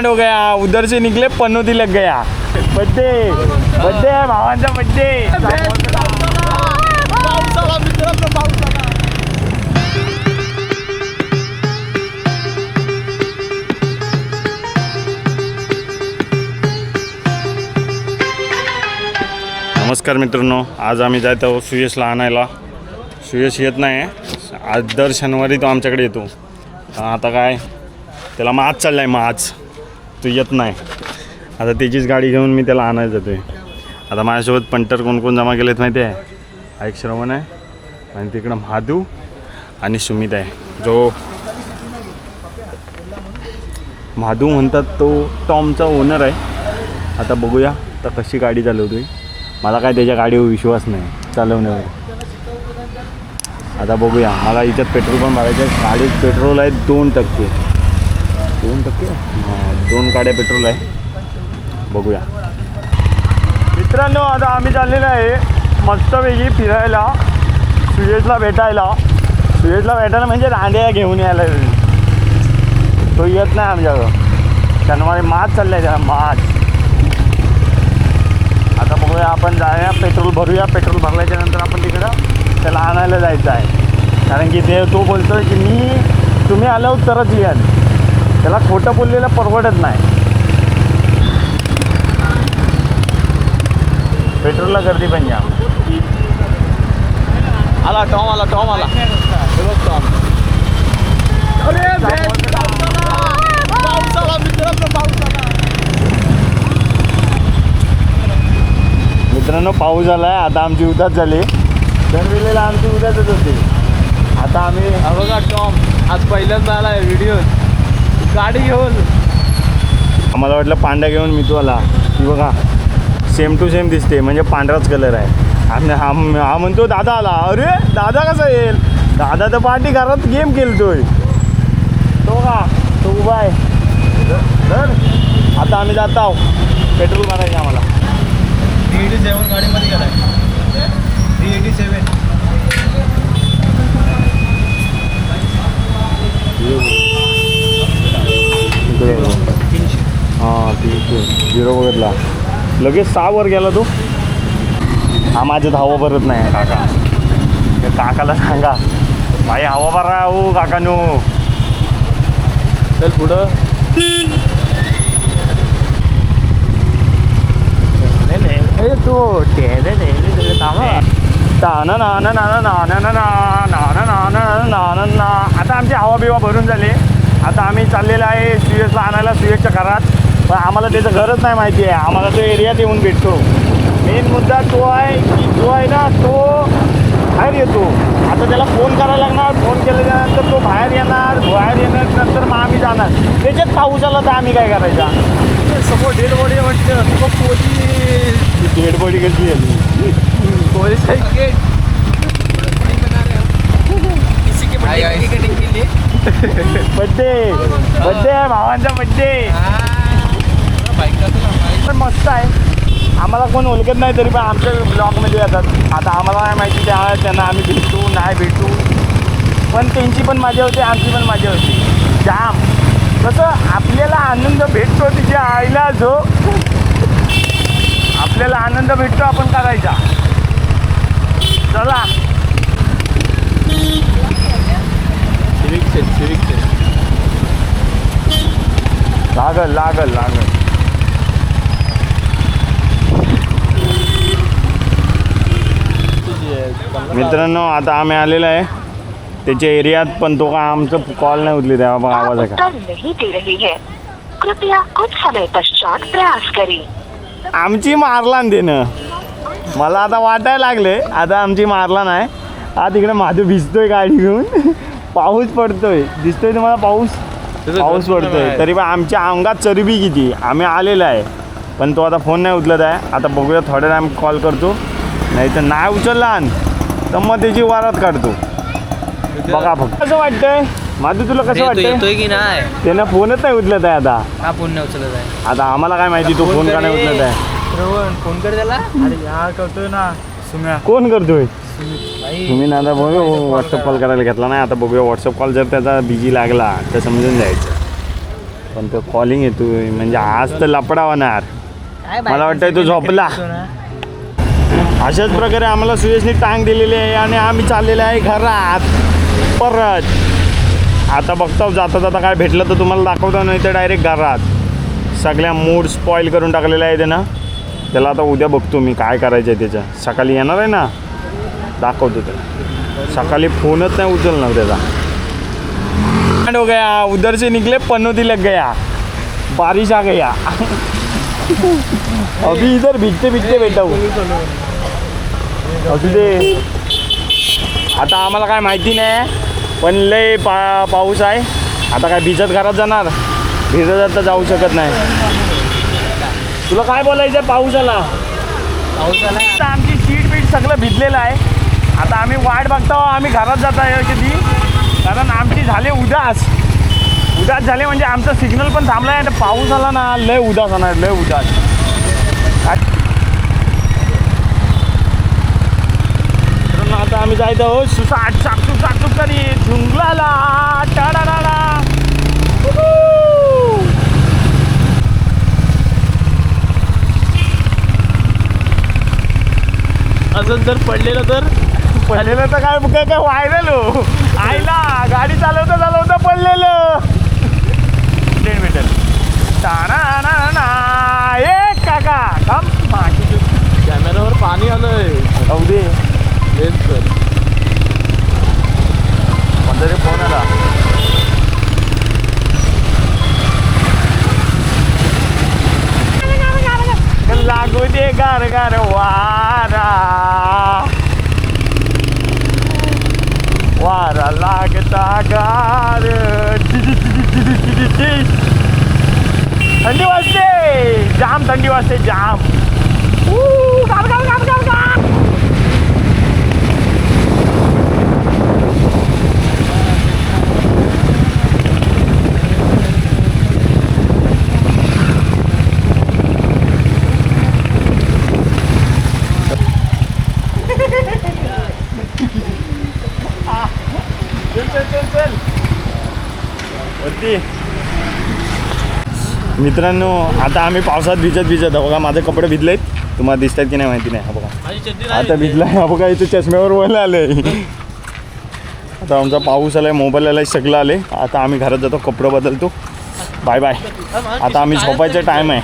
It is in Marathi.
हो गया उधर से निकले पनोती लग गया. बड्डे बड्डे आहे भावांचा बड्डे. नमस्कार मित्रांनो, आज आम्ही जात आहोत सुयशला आणायला. सुयश येत नाही आज, दर शनिवारी तो आमच्याकडे येतो. आता काय त्याला मग आज चालला आहे, मग आज तो येत नाही. आता त्याचीच गाडी घेऊन मी त्याला आणायला जातो आहे. आता माझ्यासोबत पंटर कोण कोण जमा केलेत माहिती आहे? एक श्रवण आहे आणि तिकडं महादू आणि सुमित आहे. जो महादू म्हणतात तो टॉमचा ओनर आहे. आता बघूया आता कशी गाडी चालवतोय. मला काय त्याच्या गाडीवर विश्वास नाही चालवण्यावर. आता बघूया. मला इथं पेट्रोल पण भरायचं आहे. गाडीत पेट्रोल आहे 2%. 2%? हां, 2 गाड्या पेट्रोल आहे. बघूया मित्रांनो. आता आम्ही चाललेलो आहे मस्तपैकी फिरायला, सुयशला भेटायला. सुयशला भेटायला म्हणजे रांड्या घेऊन यायला. तो येत नाही आमच्याकडं. शनिवारी माच चाललं आहे त्याला, माच. आता बघूया, आपण जाऊया पेट्रोल भरूया. पेट्रोल भरल्याच्या नंतर आपण तिकडं त्याला आणायला जायचं आहे. कारण की तो बोलतो की तुम्ही आल्यावर तरच याल. त्याला खोटं बोललेलं परवडत नाही. पेट्रोलला गर्दी पण या. आला टॉम, आला टॉम, आला टॉम. मित्रांनो, पाऊस आला आहे. आता आमची उदास झाली. दरवेळेला आमची उदासच होती. आता आम्ही बघा टॉम आज पहिल्यांदा आला आहे व्हिडिओ गाडी घेऊन. आम्हाला वाटलं पांढरा घेऊन मी तू आला की बघा सेम टू सेम दिसते, म्हणजे पांढराच कलर आहे. आणि हा म्हणतो दादा आला. अरे दादा कसा येईल? दादा तर पार्टी घरात गेम खेळतोय. तो का तो उभा आहे. तर आता आम्ही जात आहोत पेट्रोल मारायचं आम्हाला. 387 गाडीमध्ये गेला आहे. 387 हां 300 बघितला. लगेच 6 वर गेला तो. हा माझ्यात हवा भरत नाही काका. त्या काकाला सांगा भाई हवा भरा हो काकानो. चल पुढं. नाही तो आता आमची हवा बिवा भरून झाली. आता आम्ही चाललेलं आहे सुयशला आणायला, सुयशच्या घरात. पण आम्हाला त्याचं घरच नाही माहिती आहे. आम्हाला तो एरियात येऊन भेटतो. मेन मुद्दा तो आहे की जो आहे ना तो बाहेर येतो. आता त्याला फोन करायला लागणार. फोन केल्यानंतर तो बाहेर येणार. बाहेर येण्यानंतर मग आम्ही जाणार. त्याच्यात पाऊस आला तर आम्ही काय करायचा? समोर डेड बॉडी वाटतं. पोलीस डेड बॉडी कशी आली? पोलीस बड्डे बड्डे आहे भावांचा बड्डे. पण मस्त आहे. आम्हाला कोण ओळखत नाही तरी पण आमच्या ब्लॉगमध्ये येतात. आता आम्हाला काय माहिती त्यांना आम्ही भेटू नाही भेटू, पण त्यांची पण मजा होती, आमची पण मजा होती जाम. कसं आपल्याला आनंद भेटतो तिच्या आईला, जो आपल्याला आनंद भेटतो आपण करायचा. चला लागल लागल लागल. मित्रांनो, आता आम्ही आलेलो आहे त्याच्या एरियात. पण तो का आमचं कॉल नाही उचली. तेव्हा बघा आवाज आहे का. नहीं दे रही है, कृपया कुछ समय पश्चात प्रयास करें. आमची मारला ना देणं. मला आता वाटायला लागले आता आमची मारला नाही. हा तिकडे माझं भिजतोय गाडी घेऊन. पाऊस पडतोय, दिसतोय तुम्हाला पाऊस? पाऊस पडतोय तरी पण आमच्या अंगात चरबी किती. आम्ही आलेला आहे पण तो आता फोन नाही उचलत आहे. आता बघूया थोड्या टाइम कॉल करतो. नाही तर नाही उचलला तर मग त्याची वारात काढतो. बघा फक्त कसं वाटतंय माझं, तुला कसं वाटतंय? की नाही त्यानं फोनच नाही उचलत आहे. आता हा फोन नाही उचलत आहे. आता आम्हाला काय माहिती तो फोन का नाही उचलत आहे. फोन कर त्याला. अरे हा करतोय ना सुम्या. कोण करतोय? तुम्ही ना आता बघू व्हॉट्सअप कॉल करायला घेतला नाही. आता बघूया व्हॉट्सअप कॉल जर त्याचा बिझी लागला तर समजून जायचं. पण तो कॉलिंग येतोय म्हणजे आज तर लपडा होणार. मला वाटतंय तो झोपला. अशाच प्रकारे आम्हाला सुयशने टांग दिलेली आहे आणि आम्ही चाललेले आहे घरात परत. आता बघतो जाता जाता काय भेटलं तर तुम्हाला दाखवतो, नाही तर डायरेक्ट घरात. सगळ्या मूड स्पॉईल करून टाकलेल्या आहे त्यानं. त्याला आता उद्या बघतो मी काय करायचं आहे त्याचं. सकाळी येणार आहे ना, दाखवतो त्याला. सकाळी फोनच नहीं उचलना त्याचा. हो गया उधर से निकले पनौती लग गया, बारिश आ गया. अभी इधर भिजते भिजते बैठा हूँ. असू दे. आता आम्हाला काय माहिती नाही, पण लय पाऊस आहे. आता काय भिजत घरात जाणार, भिजत तर जाऊ शकत नाही. तुला काय बोलायचं आहे? पाऊस आला. आता आमची सीट बीट सगळं भिजलेलं आहे. आता आम्ही वाट बघतो आम्ही घरात जात आहे कधी, कारण आमची झाले उदास झाले. म्हणजे आमचं सिग्नल पण थांबला आहे. पाऊस आला ना लय उदास होणार, लय उदास. आता आम्ही जायचं हो सुसाट साकसूक तरी झुंगलाला टाळाला. अजून जर पडलेलं तर काय व्हायरल हो. आईला गाडी चालवता पडलेलं. भेटेल एक काका काम कॅमेरावर पाणी आलंय. जाऊ दे. सर कोणता तरी फोन आला. लागू दे गार गार वारा, वारा लागता गार. थंडी वाजते जाम, थंडी वाजते जाम. गार गार गार गार गार. चल वरती. मित्रांनो आता आम्ही पावसात भिजत बघा माझे कपडे भिजलेत. तुम्हाला दिसतात की नाही माहिती नाही. हा बघा आता भिजलाय. हा बघा इथे चष्म्यावर वळलं आले. आता आमचा पाऊस आलाय, मोबाईल आलाय, सगळं आले. आता आम्ही घरात जातो, कपडे बदलतो. Bye bye. आता आम्ही झोपायचा टाईम आहे.